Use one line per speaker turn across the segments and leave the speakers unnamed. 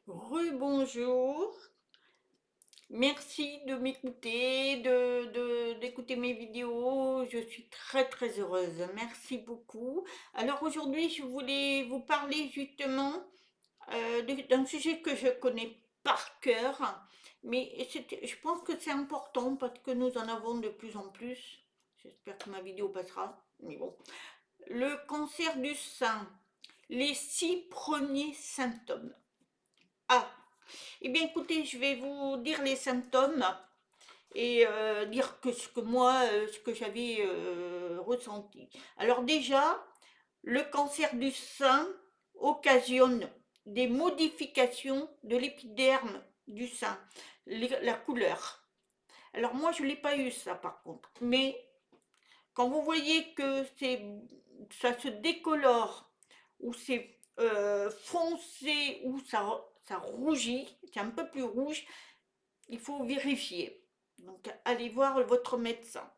Rebonjour, merci de m'écouter, d'écouter mes vidéos, je suis très heureuse, merci beaucoup. Alors aujourd'hui, je voulais vous parler justement d'un sujet que je connais par cœur, mais je pense que c'est important parce que nous en avons de plus en plus. J'espère que ma vidéo passera, mais bon. Le cancer du sein, les 6 premiers symptômes. Ah, eh bien, écoutez, je vais vous dire les symptômes et dire que ce que moi, ce que j'avais ressenti. Alors déjà, le cancer du sein occasionne des modifications de l'épiderme du sein, la couleur. Alors moi, je ne l'ai pas eu ça par contre. Mais quand vous voyez que ça se décolore, ou c'est foncé, ou ça rougit, c'est un peu plus rouge, il faut vérifier. Donc, allez voir votre médecin.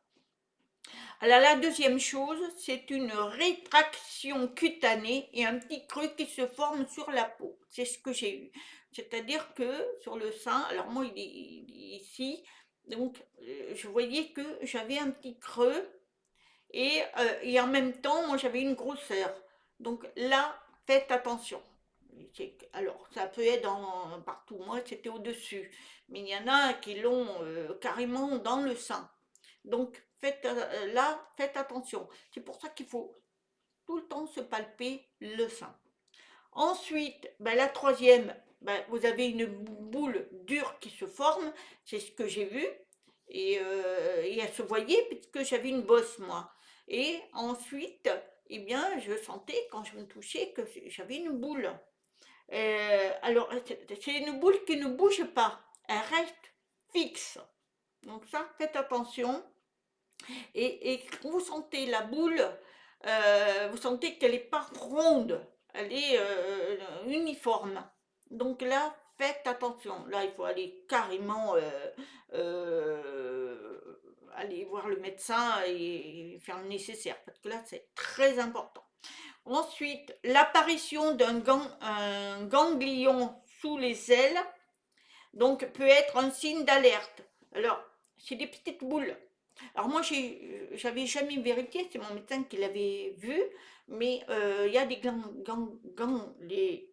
Alors, la deuxième chose, c'est une rétraction cutanée et un petit creux qui se forme sur la peau. C'est ce que j'ai eu. C'est-à-dire que sur le sein, alors moi, il est ici, donc je voyais que j'avais un petit creux et en même temps, moi, j'avais une grosseur. Donc là, faites attention. Alors, ça peut être partout. Moi, c'était au-dessus. Mais il y en a qui l'ont carrément dans le sein. Donc, faites attention. C'est pour ça qu'il faut tout le temps se palper le sein. Ensuite, ben, la troisième, ben, vous avez une boule dure qui se forme. C'est ce que j'ai vu. Et elle se voyait puisque j'avais une bosse, moi. Et ensuite, eh bien, je sentais quand je me touchais que j'avais une boule. Alors, c'est une boule qui ne bouge pas, elle reste fixe. Donc ça, faites attention. Et quand vous sentez la boule, vous sentez qu'elle n'est pas ronde, elle est uniforme. Donc là, faites attention. Là, il faut aller carrément euh, aller voir le médecin et faire le nécessaire, parce que là, c'est très important. Ensuite, l'apparition un ganglion sous les ailes, donc peut être un signe d'alerte. Alors, c'est des petites boules. Alors moi, j'avais jamais vérifié, c'est mon médecin qui l'avait vu, mais il y a des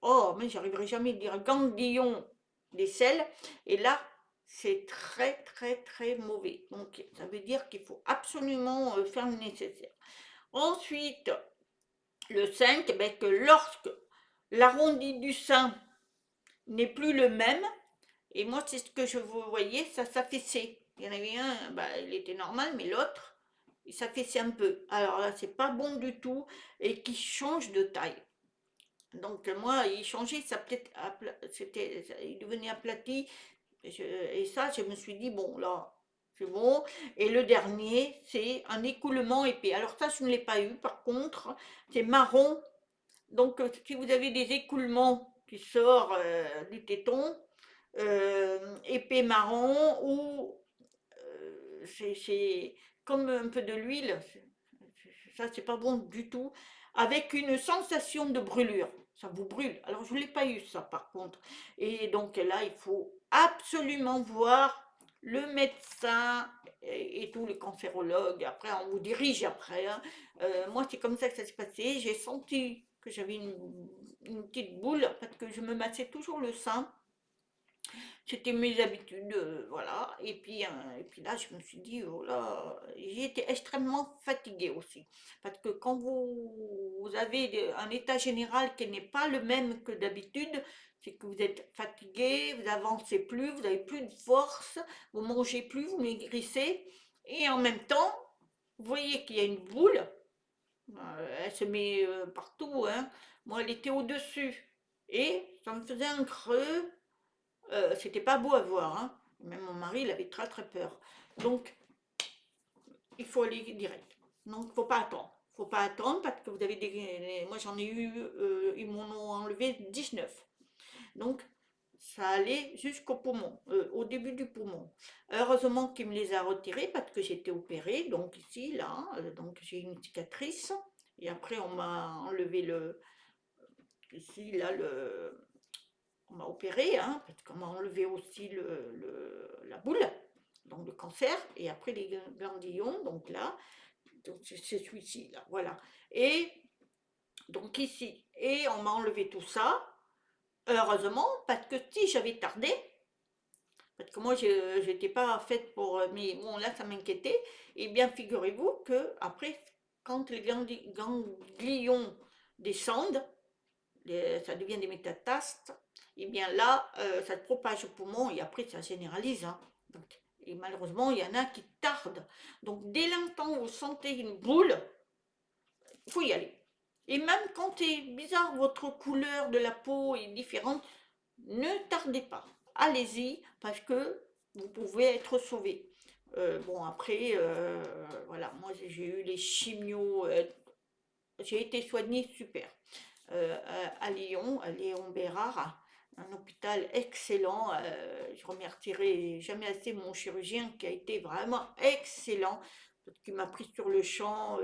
oh, mais j'arriverai jamais à dire ganglions des selles, et là, c'est très mauvais. Donc, ça veut dire qu'il faut absolument faire le nécessaire. Ensuite, le 5, eh ben, que lorsque l'arrondi du sein n'est plus le même, et moi c'est ce que je voyais, ça s'affaissait. Il y en avait un, bah, il était normal, mais l'autre, il s'affaissait un peu. Alors là, c'est pas bon du tout, et qui change de taille. Donc moi, il changeait, il devenait aplati, et ça, je me suis dit, bon, là, c'est bon. Et le dernier, c'est un écoulement épais. Alors ça, je ne l'ai pas eu, par contre, c'est marron. Donc, si vous avez des écoulements qui sortent du téton, épais marron, ou c'est comme un peu de l'huile, ça c'est pas bon du tout, avec une sensation de brûlure. Ça vous brûle. Alors, je ne l'ai pas eu ça par contre. Et donc là, il faut absolument voir le médecin et tous les cancérologues. Après, on vous dirige après, hein. Moi, c'est comme ça que ça s'est passé. J'ai senti que j'avais une petite boule parce que je me massais toujours le sein. C'était mes habitudes, voilà. Et puis là, je me suis dit, oh là, j'ai été extrêmement fatiguée aussi. Parce que quand vous avez un état général qui n'est pas le même que d'habitude, c'est que vous êtes fatigué, vous avancez plus, vous n'avez plus de force, vous mangez plus, vous maigrissez. Et en même temps, vous voyez qu'il y a une boule, elle se met partout, hein. Moi, elle était au-dessus. Et ça me faisait un creux, c'était pas beau à voir, hein. Même mon mari, il avait très peur. Donc, il faut aller direct. Donc, faut pas attendre. Faut pas attendre parce que vous avez moi, j'en ai eu, ils m'en ont enlevé 19. Donc, ça allait jusqu'au poumon, au début du poumon. Heureusement qu'il me les a retirés parce que j'étais opérée, donc ici, là, donc j'ai une cicatrice. Et après, on m'a enlevé ici, là, on m'a opéré, hein, parce qu'on m'a enlevé aussi la boule, donc le cancer, et après les ganglions, donc là, donc c'est celui-ci, là, voilà. Et donc ici, et on m'a enlevé tout ça, heureusement, parce que si j'avais tardé, parce que moi je n'étais pas faite pour, mais bon là ça m'inquiétait, et bien figurez-vous que après, quand les ganglions descendent, ça devient des métastases, et bien là, ça se propage au poumon et après ça généralise, hein. Donc, et malheureusement, il y en a qui tardent. Donc dès l'instant où vous sentez une boule, il faut y aller. Et même quand c'est bizarre, votre couleur de la peau est différente, ne tardez pas. Allez-y parce que vous pouvez être sauvé. Bon, après, voilà, moi j'ai eu les chimios, j'ai été soignée super. À Lyon, à Léon Bérard, un hôpital excellent. Je remercierai jamais assez mon chirurgien qui a été vraiment excellent, qui m'a pris sur le champ.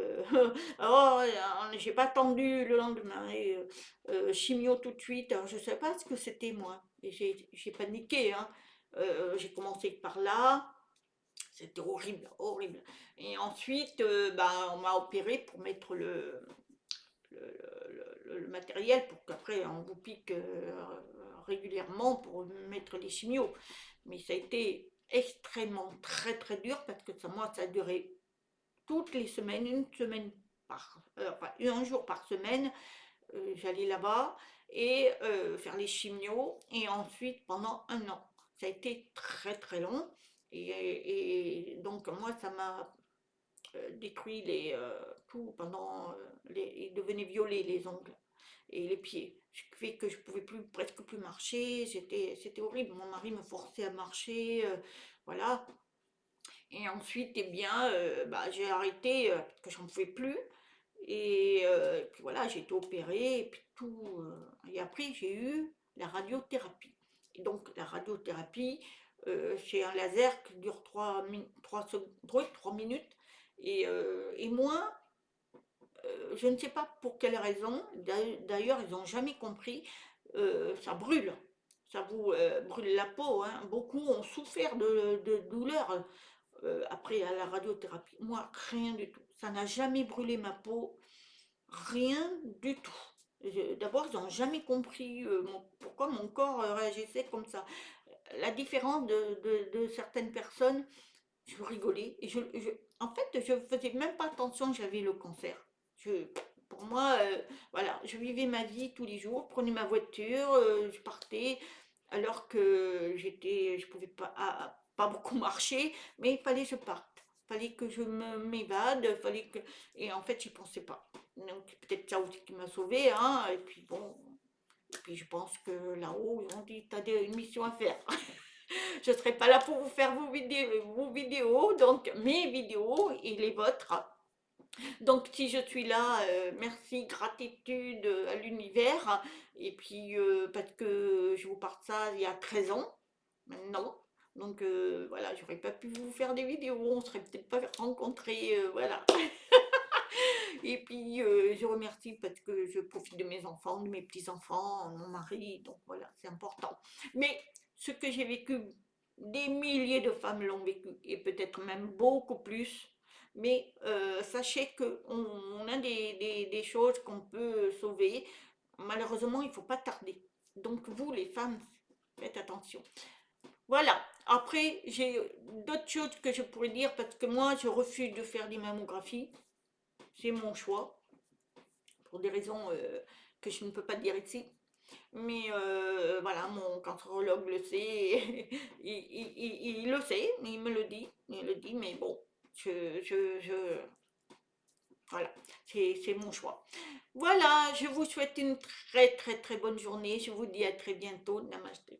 Oh, j'ai pas attendu le lendemain. Et, chimio tout de suite. Alors, je ne savais pas ce que c'était moi. Et j'ai paniqué, hein. J'ai commencé par là. C'était horrible, horrible. Et ensuite, on m'a opéré pour mettre le matériel pour qu'après on vous pique régulièrement pour mettre les chimios. Mais ça a été extrêmement très très dur parce que moi ça a duré toutes les semaines, une semaine enfin, un jour par semaine, j'allais là-bas et faire les chimios et ensuite pendant un an. Ça a été très très long et donc moi ça m'a détruit tout pendant ils devenaient violets les ongles et les pieds. Ce qui fait que je pouvais presque plus marcher, c'était horrible. Mon mari me forçait à marcher, voilà. Et ensuite, eh bien, j'ai arrêté parce que j'en pouvais plus. Et puis voilà, j'ai été opérée et puis tout. Et après, j'ai eu la radiothérapie. Et donc, la radiothérapie, c'est un laser qui dure 3 minutes. Et moi, je ne sais pas pour quelle raison, d'ailleurs, ils n'ont jamais compris, ça brûle. Ça vous brûle la peau, hein. Beaucoup ont souffert de douleurs après à la radiothérapie. Moi, rien du tout. Ça n'a jamais brûlé ma peau, rien du tout. D'abord, ils n'ont jamais compris pourquoi mon corps réagissait comme ça. La différence de certaines personnes, je rigolais. En fait, je ne faisais même pas attention que j'avais le cancer. Je, pour moi, voilà, je vivais ma vie tous les jours, prenais ma voiture, je partais, alors que je pouvais pas, pas beaucoup marcher, mais il fallait que je parte. Il fallait que je m'évade, et en fait, j'y pensais pas. Donc, peut-être ça aussi qui m'a sauvée, hein, et puis bon, et puis je pense que là-haut, ils ont dit, t'as une mission à faire. Je ne serai pas là pour vous faire vos vidéos, donc mes vidéos et les vôtres. Donc si je suis là, merci, gratitude à l'univers. Et puis parce que je vous parle de ça il y a 13 ans maintenant. Donc voilà, j'aurais pas pu vous faire des vidéos, on serait peut-être pas rencontrés, voilà. Et puis je remercie parce que je profite de mes enfants, de mes petits-enfants, mon mari, donc voilà, c'est important. Mais ce que j'ai vécu, des milliers de femmes l'ont vécu, et peut-être même beaucoup plus. Mais sachez qu'on a des choses qu'on peut sauver. Malheureusement, il ne faut pas tarder. Donc vous, les femmes, faites attention. Voilà. Après, j'ai d'autres choses que je pourrais dire parce que moi, je refuse de faire des mammographies. C'est mon choix, pour des raisons que je ne peux pas dire ici. Mais voilà, mon cancérologue le sait, il le sait, il le dit, mais bon, voilà, c'est mon choix. Voilà, je vous souhaite une très très très bonne journée, je vous dis à très bientôt, Namasté.